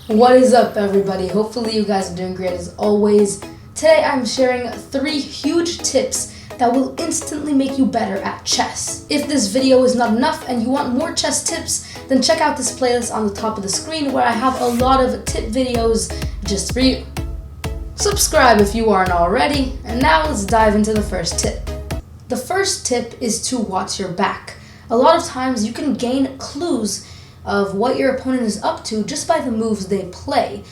What is up, everybody? Hopefully you guys are doing great as always. Today I'm sharing 3 huge tips that will instantly make you better at chess. If this video is not enough and you want more chess tips, then check out this playlist on the top of the screen where I have a lot of tip videos just for you. Subscribe if you aren't already, and now let's dive into the first tip. The first tip is to watch your back. A lot of times you can gain clues of what your opponent is up to just by the moves they play.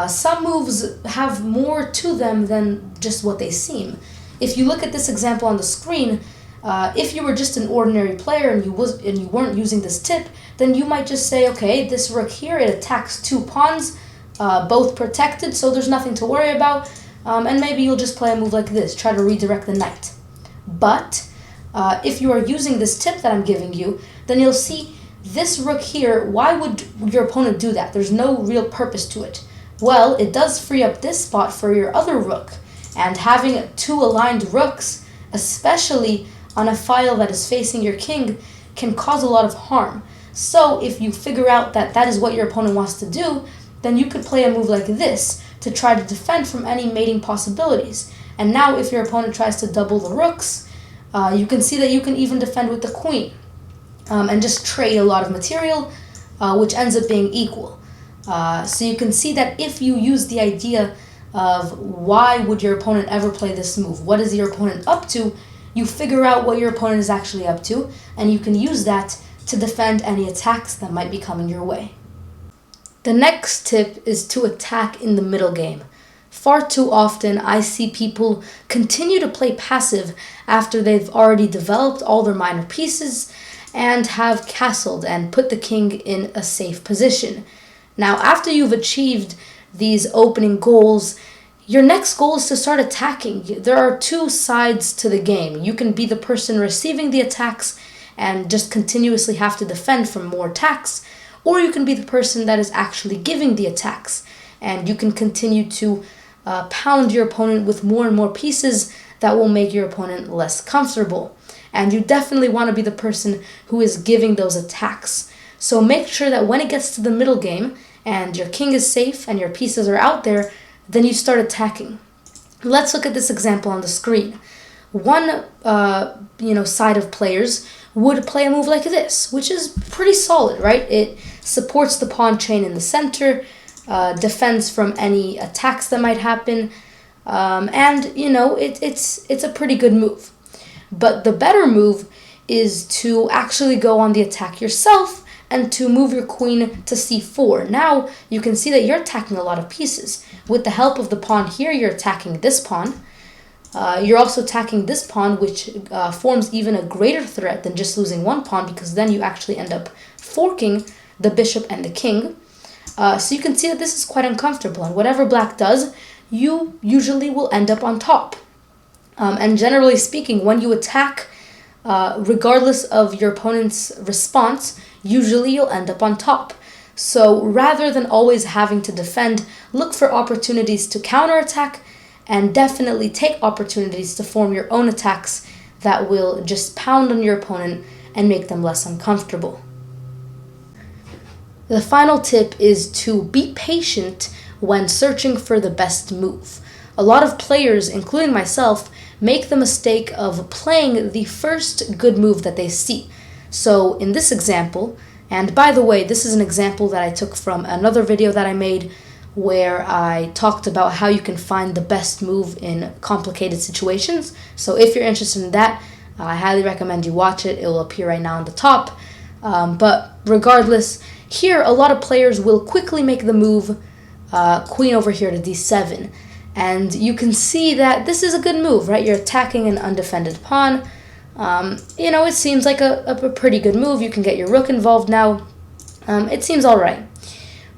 Some moves have more to them than just what they seem. If you look at this example on the screen, if you were just an ordinary player and you weren't using this tip, then you might just say, okay, this rook here, it attacks 2 pawns, both protected, so there's nothing to worry about, and maybe you'll just play a move like this, try to redirect the knight. But if you are using this tip that I'm giving you, then you'll see this rook here, why would your opponent do that? There's no real purpose to it. Well, it does free up this spot for your other rook, and having 2 aligned rooks, especially on a file that is facing your king, can cause a lot of harm. So if you figure out that that is what your opponent wants to do, then you could play a move like this to try to defend from any mating possibilities. And now if your opponent tries to double the rooks, you can see that you can even defend with the queen. And just trade a lot of material, which ends up being equal. So you can see that if you use the idea of why would your opponent ever play this move, what is your opponent up to, you figure out what your opponent is actually up to, and you can use that to defend any attacks that might be coming your way. The next tip is to attack in the middle game. Far too often I see people continue to play passive after they've already developed all their minor pieces and have castled and put the king in a safe position. Now, after you've achieved these opening goals, your next goal is to start attacking. There are 2 sides to the game. You can be the person receiving the attacks and just continuously have to defend from more attacks, or you can be the person that is actually giving the attacks, and you can continue to pound your opponent with more and more pieces that will make your opponent less comfortable. And you definitely want to be the person who is giving those attacks. So make sure that when it gets to the middle game and your king is safe and your pieces are out there, then you start attacking. Let's look at this example on the screen. One side of players would play a move like this, which is pretty solid, right? It supports the pawn chain in the center, defends from any attacks that might happen, and it's a pretty good move. But the better move is to actually go on the attack yourself and to move your queen to c4. Now you can see that you're attacking a lot of pieces. With the help of the pawn here, you're attacking this pawn. You're also attacking this pawn, which forms even a greater threat than just losing 1 pawn, because then you actually end up forking the bishop and the king. So you can see that this is quite uncomfortable, and whatever black does, you usually will end up on top. And generally speaking, when you attack, regardless of your opponent's response, usually you'll end up on top. So rather than always having to defend, look for opportunities to counterattack, and definitely take opportunities to form your own attacks that will just pound on your opponent and make them less uncomfortable. The final tip is to be patient when searching for the best move. A lot of players, including myself, make the mistake of playing the first good move that they see. So in this example, and by the way, this is an example that I took from another video that I made where I talked about how you can find the best move in complicated situations. So if you're interested in that, I highly recommend you watch it. It will appear right now on the top. But regardless, here a lot of players will quickly make the move queen over here to d7. And you can see that this is a good move, right? You're attacking an undefended pawn. It seems like a pretty good move. You can get your rook involved now. It seems all right.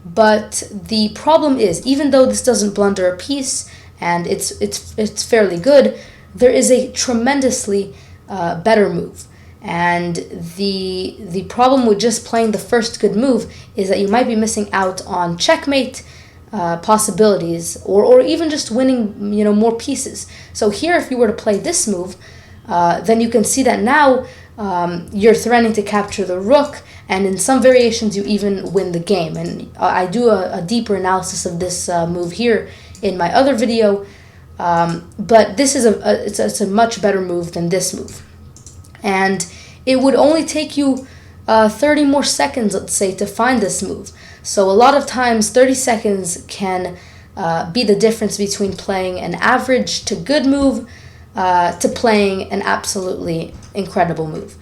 But the problem is, even though this doesn't blunder a piece and it's fairly good, there is a tremendously better move. And the problem with just playing the first good move is that you might be missing out on checkmate possibilities, or even just winning more pieces. So here, if you were to play this move, then you can see that now you're threatening to capture the rook, and in some variations you even win the game. And I do a deeper analysis of this move here in my other video, but this is it's a much better move than this move. And it would only take you 30 more seconds, let's say, to find this move. So a lot of times 30 seconds can be the difference between playing an average to good move to playing an absolutely incredible move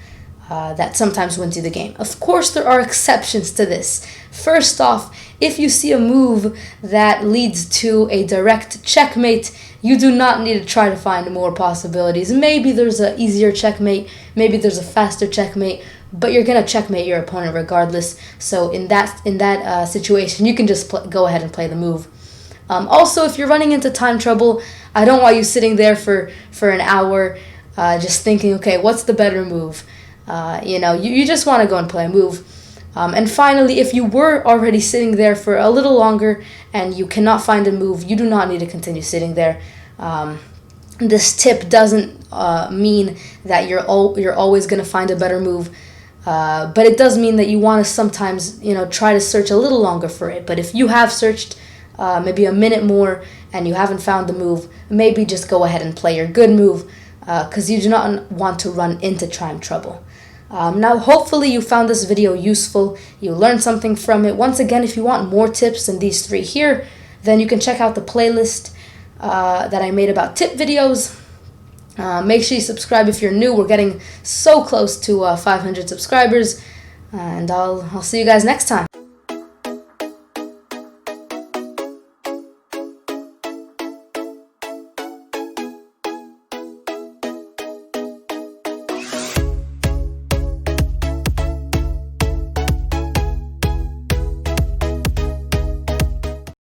that sometimes wins you the game. Of course, there are exceptions to this. First off, if you see a move that leads to a direct checkmate, you do not need to try to find more possibilities. Maybe there's an easier checkmate, maybe there's a faster checkmate, but you're gonna checkmate your opponent regardless. So in that situation, you can just go ahead and play the move. Also, if you're running into time trouble, I don't want you sitting there for an hour just thinking, okay, what's the better move? You just want to go and play a move. And finally, if you were already sitting there for a little longer and you cannot find a move, you do not need to continue sitting there. This tip doesn't mean that you're always going to find a better move, but it does mean that you want to sometimes try to search a little longer for it. But if you have searched maybe a minute more and you haven't found the move, maybe just go ahead and play your good move, because you do not want to run into time trouble. Now, hopefully you found this video useful, you learned something from it. Once again, if you want more tips than these 3 here, then you can check out the playlist that I made about tip videos. Make sure you subscribe if you're new. We're getting so close to 500 subscribers, and I'll see you guys next time.